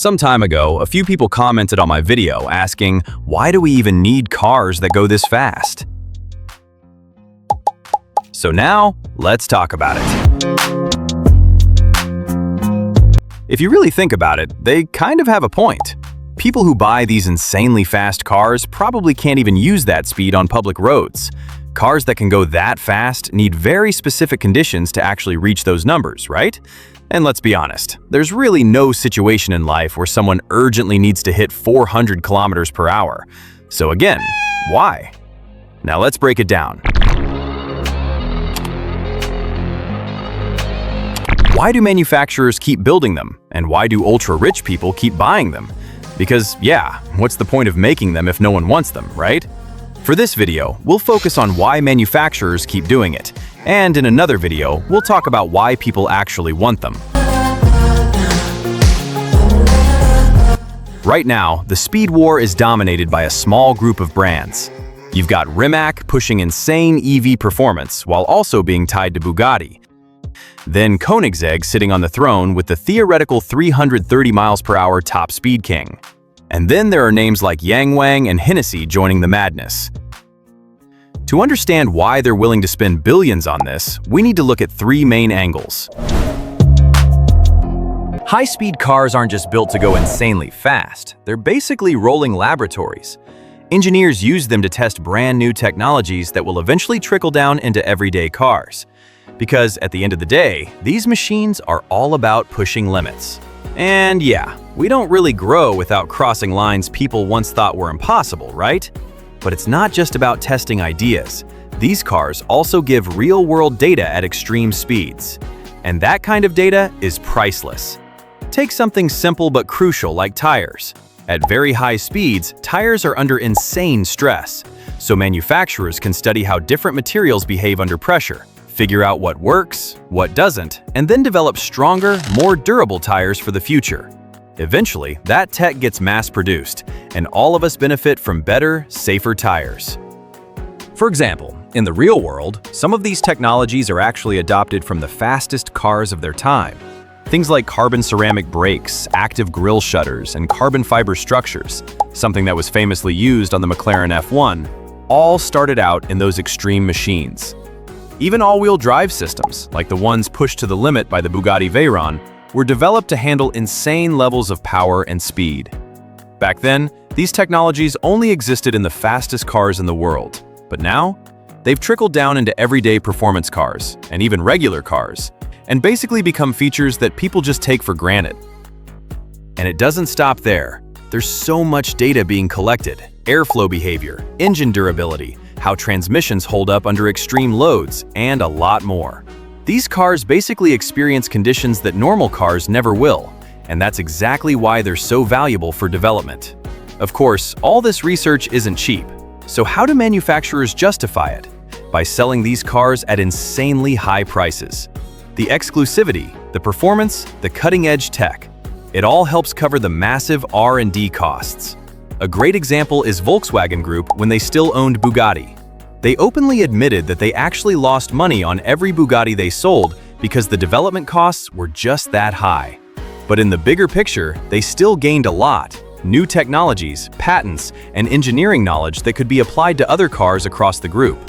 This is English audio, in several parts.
Some time ago, a few people commented on my video asking, why do we even need cars that go this fast? So now, let's talk about it. If you really think about it, they kind of have a point. People who buy these insanely fast cars probably can't even use that speed on public roads. Cars that can go that fast need very specific conditions to actually reach those numbers, right? And let's be honest, there's really no situation in life where someone urgently needs to hit 400 kilometers per hour. So again, why? Now let's break it down. Why do manufacturers keep building them? And why do ultra-rich people keep buying them? Because, yeah, what's the point of making them if no one wants them, right? For this video, we'll focus on why manufacturers keep doing it. And in another video, we'll talk about why people actually want them. Right now, the speed war is dominated by a small group of brands. You've got Rimac pushing insane EV performance while also being tied to Bugatti. Then Koenigsegg sitting on the throne with the theoretical 330 miles per hour top speed king. And then there are names like Yangwang and Hennessy joining the madness. To understand why they're willing to spend billions on this, we need to look at three main angles. High-speed cars aren't just built to go insanely fast. They're basically rolling laboratories. Engineers use them to test brand new technologies that will eventually trickle down into everyday cars. Because at the end of the day, these machines are all about pushing limits. And yeah, we don't really grow without crossing lines people once thought were impossible, right? But it's not just about testing ideas. These cars also give real-world data at extreme speeds. And that kind of data is priceless. Take something simple but crucial like tires. At very high speeds, tires are under insane stress. So manufacturers can study how different materials behave under pressure, figure out what works, what doesn't, and then develop stronger, more durable tires for the future. Eventually, that tech gets mass-produced, and all of us benefit from better, safer tires. For example, in the real world, some of these technologies are actually adopted from the fastest cars of their time. Things like carbon ceramic brakes, active grille shutters, and carbon fiber structures, something that was famously used on the McLaren F1, all started out in those extreme machines. Even all-wheel drive systems, like the ones pushed to the limit by the Bugatti Veyron, were developed to handle insane levels of power and speed. Back then, these technologies only existed in the fastest cars in the world, but now, they've trickled down into everyday performance cars, and even regular cars, and basically become features that people just take for granted. And it doesn't stop there. There's so much data being collected: airflow behavior, engine durability, how transmissions hold up under extreme loads, and a lot more. These cars basically experience conditions that normal cars never will, and that's exactly why they're so valuable for development. Of course, all this research isn't cheap, so how do manufacturers justify it? By selling these cars at insanely high prices. The exclusivity, the performance, the cutting-edge tech, it all helps cover the massive R&D costs. A great example is Volkswagen Group when they still owned Bugatti. They openly admitted that they actually lost money on every Bugatti they sold because the development costs were just that high. But in the bigger picture, they still gained a lot: new technologies, patents, and engineering knowledge that could be applied to other cars across the group.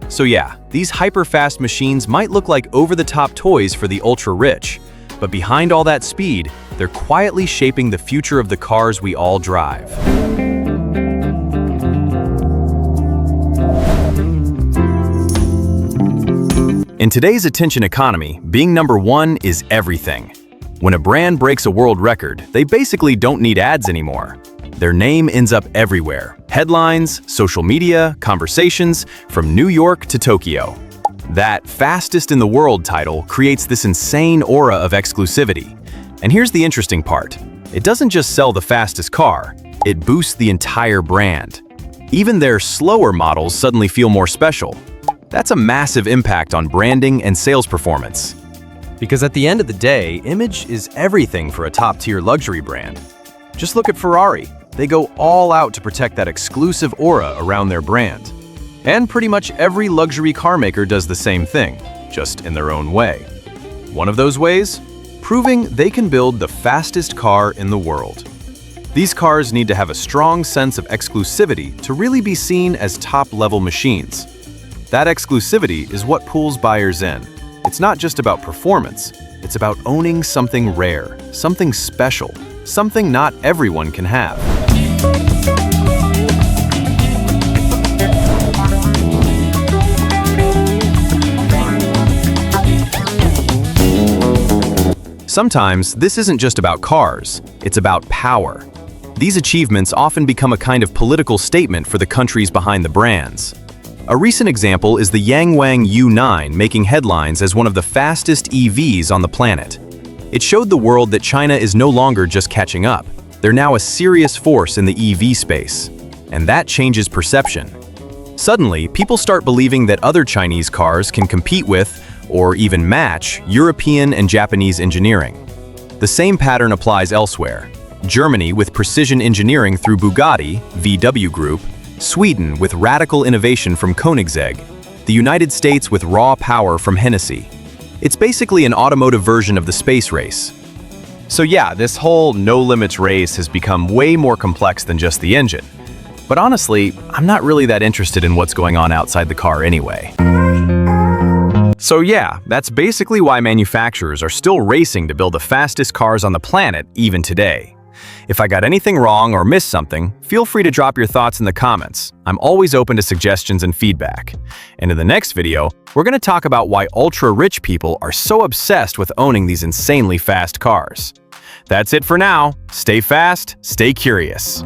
So yeah, these hyper-fast machines might look like over-the-top toys for the ultra-rich, but behind all that speed, they're quietly shaping the future of the cars we all drive. In today's attention economy, being number one is everything. When a brand breaks a world record, they basically don't need ads anymore. Their name ends up everywhere: headlines, social media, conversations, from New York to Tokyo. That fastest in the world title creates this insane aura of exclusivity. And here's the interesting part: it doesn't just sell the fastest car, it boosts the entire brand. Even their slower models suddenly feel more special. That's a massive impact on branding and sales performance. Because at the end of the day, image is everything for a top-tier luxury brand. Just look at Ferrari. They go all out to protect that exclusive aura around their brand. And pretty much every luxury car maker does the same thing, just in their own way. One of those ways? proving they can build the fastest car in the world. These cars need to have a strong sense of exclusivity to really be seen as top-level machines. That exclusivity is what pulls buyers in. It's not just about performance, it's about owning something rare, something special, something not everyone can have. Sometimes, this isn't just about cars, it's about power. These achievements often become a kind of political statement for the countries behind the brands. A recent example is the Yangwang U9 making headlines as one of the fastest EVs on the planet. It showed the world that China is no longer just catching up. They're now a serious force in the EV space. And that changes perception. Suddenly, people start believing that other Chinese cars can compete with, or even match, European and Japanese engineering. The same pattern applies elsewhere. Germany with precision engineering through Bugatti, VW Group, Sweden with radical innovation from Koenigsegg, the United States with raw power from Hennessy. It's basically an automotive version of the space race. So yeah, this whole no-limits race has become way more complex than just the engine. But honestly, I'm not really that interested in what's going on outside the car anyway. So yeah, that's basically why manufacturers are still racing to build the fastest cars on the planet even today. If I got anything wrong or missed something, feel free to drop your thoughts in the comments. I'm always open to suggestions and feedback. And in the next video, we're going to talk about why ultra-rich people are so obsessed with owning these insanely fast cars. That's it for now. Stay fast, stay curious.